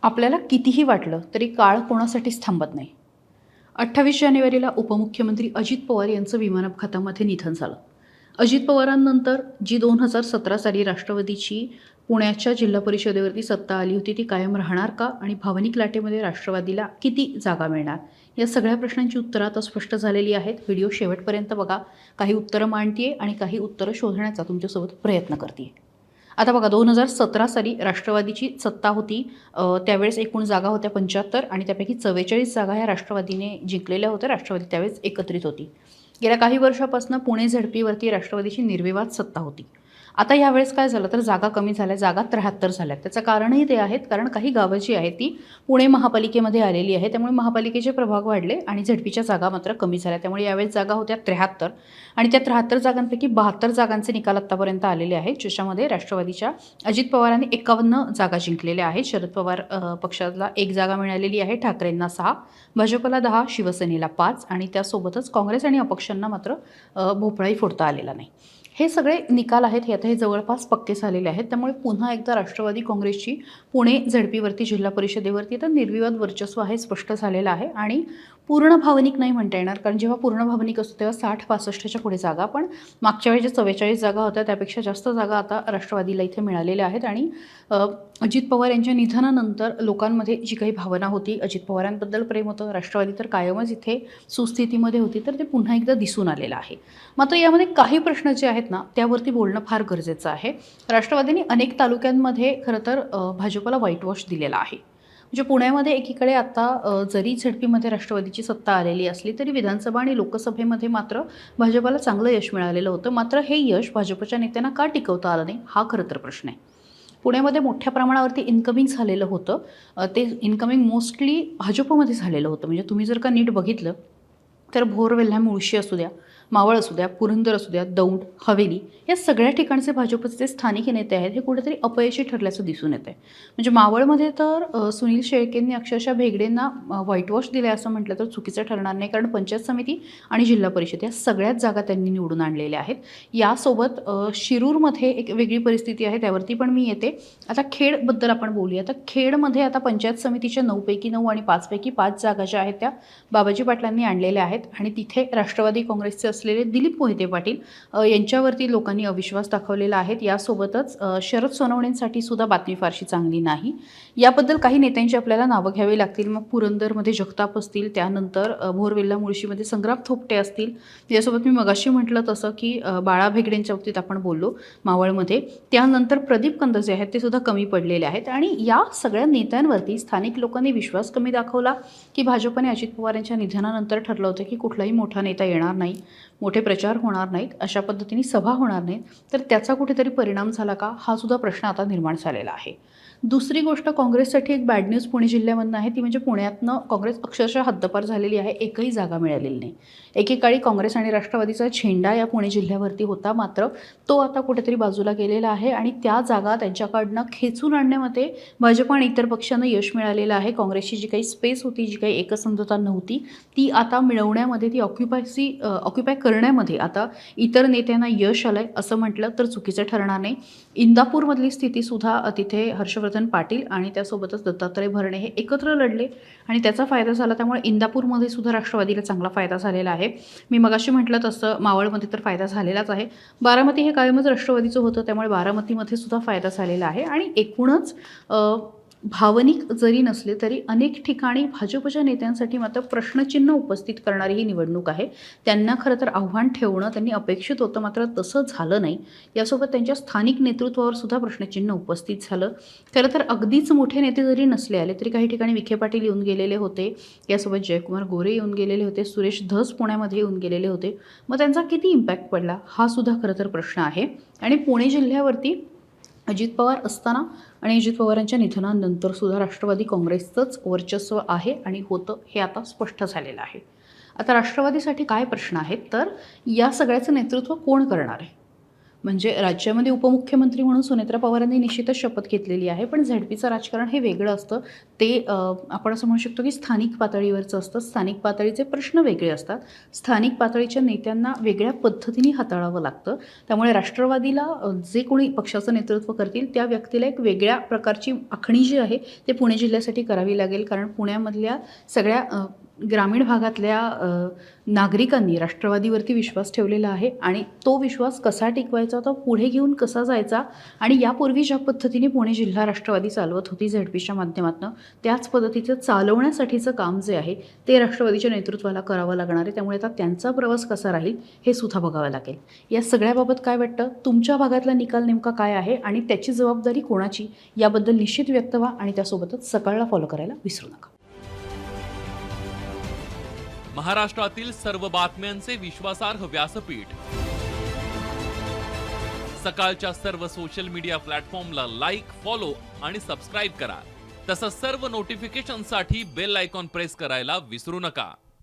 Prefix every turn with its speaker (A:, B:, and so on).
A: आपल्याला कितीही वाटलं तरी काळ कोणासाठीच थांबत नाही. 28 जानेवारीला उपमुख्यमंत्री अजित पवार यांचं विमान अपघातामध्ये निधन झालं. अजित पवारांनंतर जी 2017 साली राष्ट्रवादीची पुण्याच्या जिल्हा परिषदेवरती सत्ता आली होती ती कायम राहणार का आणि भावनिक लाटेमध्ये राष्ट्रवादीला किती जागा मिळणार या सगळ्या प्रश्नांची उत्तरं आता स्पष्ट झालेली आहेत. व्हिडिओ शेवटपर्यंत बघा. काही उत्तरं मांडतीये आणि काही उत्तरं शोधण्याचा तुमच्यासोबत प्रयत्न करते. आता बघा 2017 साली राष्ट्रवादीची सत्ता होती. त्यावेळेस एकूण जागा होत्या 75 आणि त्यापैकी 44 जागा ह्या राष्ट्रवादीने जिंकलेल्या होत्या. राष्ट्रवादी त्यावेळेस एकत्रित होती. गेल्या काही वर्षापासून पुणे झडपीवरती राष्ट्रवादीची निर्विवाद सत्ता होती. आता यावेळेस काय झालं तर जागा कमी झाल्या, जागा 73 झाल्यात. त्याचं कारणही ते आहेत कारण काही गावं जी आहेत ती पुणे महापालिकेमध्ये आलेली आहे. त्यामुळे महापालिकेचे प्रभाग वाढले आणि झडपीच्या जागा मात्र कमी झाल्या. त्यामुळे यावेळेस जागा होत्या 73 आणि त्या 73 जागांपैकी 72 जागांचे निकाल आत्तापर्यंत आलेले आहेत, ज्याच्यामध्ये राष्ट्रवादीच्या अजित पवारांनी 51 जागा जिंकलेल्या आहेत. शरद पवार पक्षाला 1 जागा मिळालेली आहे, ठाकरेंना 6, भाजपला 10, शिवसेनेला 5 आणि त्यासोबतच काँग्रेस आणि अपक्षांना मात्र भोपळाही फोडता आलेला नाही. हे सगळे निकाल आहेत, हे आता हे जवळपास पक्के झालेले आहेत. त्यामुळे पुन्हा एकदा राष्ट्रवादी काँग्रेसची पुणे झडपीवरती जिल्हा परिषदेवरती आता निर्विवाद वर्चस्व आहे, स्पष्ट झालेलं आहे. आणि पूर्ण भावनिक नाही म्हणता येणार कारण जेव्हा पूर्ण भावनिक असतो तेव्हा 60-65च्या पुढे जागा, पण मागच्या वेळी ज्या 44 जागा होत्या त्यापेक्षा जास्त जागा आता राष्ट्रवादीला इथे मिळालेल्या आहेत. आणि अजित पवार यांच्या निधनानंतर लोकांमध्ये जी काही भावना होती, अजित पवारांबद्दल प्रेम होतं, राष्ट्रवादी तर कायमच इथे सुस्थितीमध्ये होती, तर ते पुन्हा एकदा दिसून आलेलं आहे. मात्र यामध्ये काही प्रश्न जे आहेत ना त्यावरती बोलणं फार गरजेचं आहे. राष्ट्रवादीने अनेक तालुक्यांमध्ये खरं तर भाजपला व्हाईट वॉश दिलेला आहे. म्हणजे पुण्यामध्ये एकीकडे आता जरी झडपीमध्ये राष्ट्रवादीची सत्ता आलेली असली तरी विधानसभा आणि लोकसभेमध्ये मात्र भाजपला चांगलं यश मिळालेलं होतं. मात्र हे यश भाजपच्या नेत्यांना का टिकवता आलं नाही हा खरं तर प्रश्न आहे. पुण्यामध्ये मोठ्या प्रमाणावरती इन्कमिंग झालेलं होतं. ते इन्कमिंग मोस्टली भाजपमध्ये झालेलं होतं. म्हणजे तुम्ही जर का नीट बघितलं तर भोर, वेल्हा, मुळशी असू द्या, मावळ असू द्या, पुरंदर असू द्या, दौंड, हवेली या सगळ्या ठिकाणचे भाजपचे स्थानिक नेते आहेत हे कुठेतरी अपयशी ठरल्याचं दिसून येतं आहे. म्हणजे मावळमध्ये तर सुनील शेळकेंनी अक्षरशः भेगडेंना व्हाईट वॉश दिलं असं म्हटलं तर चुकीचं ठरणार नाही, कारण पंचायत समिती आणि जिल्हा परिषद या सगळ्याच जागा त्यांनी निवडून आणलेल्या आहेत. यासोबत शिरूरमध्ये एक वेगळी परिस्थिती आहे, त्यावरती पण मी येते. आता खेडबद्दल आपण बोलूया. तर खेडमध्ये आता पंचायत समितीच्या 9 पैकी 9 आणि 5 पैकी 5 जागा ज्या आहेत त्या बाबाजी पाटलांनी आणलेल्या आहेत आणि तिथे राष्ट्रवादी काँग्रेसचे असलेले दिलीप मोहिते पाटील यांच्यावरती लोकांनी अविश्वास दाखवलेला आहे. यासोबतच शरद सोनवणेंसाठी सुद्धा बातमी फारशी चांगली नाही. याबद्दल काही नेत्यांची आपल्याला नावं घ्यावी लागतील. मग पुरंदरमध्ये जगताप असतील, त्यानंतर भोरवेल्ला मुळशीमध्ये संग्राम थोपटे असतील. यासोबत मी मगाशी म्हटलं तसं की बाळा भेगडेंच्या बाबतीत आपण बोललो मावळमध्ये. त्यानंतर प्रदीप कंद जे आहेत ते सुद्धा कमी पडलेले आहेत. आणि या सगळ्या नेत्यांवरती स्थानिक लोकांनी विश्वास कमी दाखवला की भाजपने अजित पवार यांच्या निधनानंतर ठरलं होतं की कुठलाही मोठा नेता येणार नाही, मोठे प्रचार होणार नाहीत, अशा पद्धतीने सभा होणार नाहीत, तर त्याचा कुठेतरी परिणाम झाला का हा सुद्धा प्रश्न आता निर्माण झालेला आहे. दुसरी गोष्ट काँग्रेससाठी एक बॅड न्यूज पुणे जिल्ह्यामधनं आहे, ती म्हणजे पुण्यातनं काँग्रेस अक्षरशः हद्दपार झालेली आहे. एकही जागा मिळालेली नाही. एकेकाळी काँग्रेस आणि राष्ट्रवादीचा झेंडा या पुणे जिल्ह्यावरती होता, मात्र तो आता कुठेतरी बाजूला गेलेला आहे आणि त्या जागा त्यांच्याकडनं खेचून आणण्यामध्ये भाजप आणि इतर पक्षांना यश मिळालेलं आहे. काँग्रेसची जी काही स्पेस होती, जी काही एकसंधता नव्हती, ती आता मिळवण्यामध्ये, ती ऑक्युपाय करण्यामध्ये आता इतर नेत्यांना यश आलंय असं म्हटलं तर चुकीचं ठरणार नाही. इंदापूरमधली स्थितीसुद्धा तिथे हर्षवर्धन पाटील आणि त्यासोबतच दत्तात्रय भरणे हे एकत्र लढले आणि त्याचा फायदा झाला. त्यामुळे इंदापूरमध्ये सुद्धा राष्ट्रवादीला चांगला फायदा झालेला आहे. मी मगाशी म्हटलं तसं मावळमध्ये तर फायदा झालेलाच आहे. बारामती हे कायमच राष्ट्रवादीचं होतं, त्यामुळे बारामतीमध्ये सुद्धा फायदा झालेला आहे. आणि एकूणच भावनिक जरी नसले तरी अनेक ठिकाणी भाजपच्या नेत्यांसाठी मात्र प्रश्नचिन्ह उपस्थित करणारी ही निवडणूक आहे. त्यांना खरं तर आव्हान ठेवणं त्यांनी अपेक्षित होतं, मात्र तसं झालं नाही. यासोबत त्यांच्या स्थानिक नेतृत्वावर सुद्धा प्रश्नचिन्ह उपस्थित झालं. खरं तर अगदीच मोठे नेते जरी नसले आले तरी काही ठिकाणी विखे पाटील येऊन गेलेले होते, यासोबत जयकुमार गोरे येऊन गेलेले होते, सुरेश धस पुण्यामध्ये येऊन गेलेले होते. मग त्यांचा किती इम्पॅक्ट पडला हा सुद्धा खरं तर प्रश्न आहे. आणि पुणे जिल्ह्यावरती अजित पवार असताना आणि अजित पवारांच्या निधनानंतर सुद्धा राष्ट्रवादी काँग्रेसचंच वर्चस्व आहे आणि होतं हे आता स्पष्ट झालेलं आहे. आता राष्ट्रवादीसाठी काय प्रश्न आहेत तर या सगळ्याचं नेतृत्व कोण करणार आहे? म्हणजे राज्यामध्ये उपमुख्यमंत्री म्हणून सुनेत्रा पवारांनी निश्चितच शपथ घेतलेली आहे, पण झेडपीचं राजकारण हे वेगळं असतं. ते आपण असं म्हणू शकतो की स्थानिक पातळीवरचं असतं. स्थानिक पातळीचे प्रश्न वेगळे असतात. स्थानिक पातळीच्या नेत्यांना वेगळ्या पद्धतीने हाताळावं लागतं. त्यामुळे राष्ट्रवादीला जे कोणी पक्षाचं नेतृत्व करतील त्या व्यक्तीला एक वेगळ्या प्रकारची आखणी जी आहे ते पुणे जिल्ह्यासाठी करावी लागेल. कारण पुण्यामधल्या सगळ्या ग्रामीण भागातल्या नागरिकांनी राष्ट्रवादीवरती विश्वास ठेवलेला आहे आणि तो विश्वास कसा टिकवायचा, तो पुढे घेऊन कसा जायचा आणि यापूर्वी ज्या पद्धतीने पुणे जिल्हा राष्ट्रवादी चालवत होती झेडपीच्या माध्यमातून, त्याच पद्धतीचं चालवण्यासाठीचं काम जे आहे ते राष्ट्रवादीच्या नेतृत्वाला करावं लागणार आहे. त्यामुळे आता त्यांचा प्रवास कसा राहील हे सुद्धा बघावं लागेल. या सगळ्याबाबत काय वाटतं, तुमच्या भागातला निकाल नेमका काय आहे आणि त्याची जबाबदारी कोणाची, याबद्दल निश्चित व्यक्त व्हा आणि त्यासोबतच सकाळला फॉलो करायला विसरू नका.
B: महाराष्ट्रातील सर्व बातम्यांचे विश्वासार्ह व्यासपीठ सकाळच्या सर्व सोशल मीडिया प्लॅटफॉर्मला लाईक, फॉलो आणि सबस्क्राईब करा. तसंच सर्व नोटिफिकेशनसाठी बेल आयकॉन प्रेस करायला विसरू नका.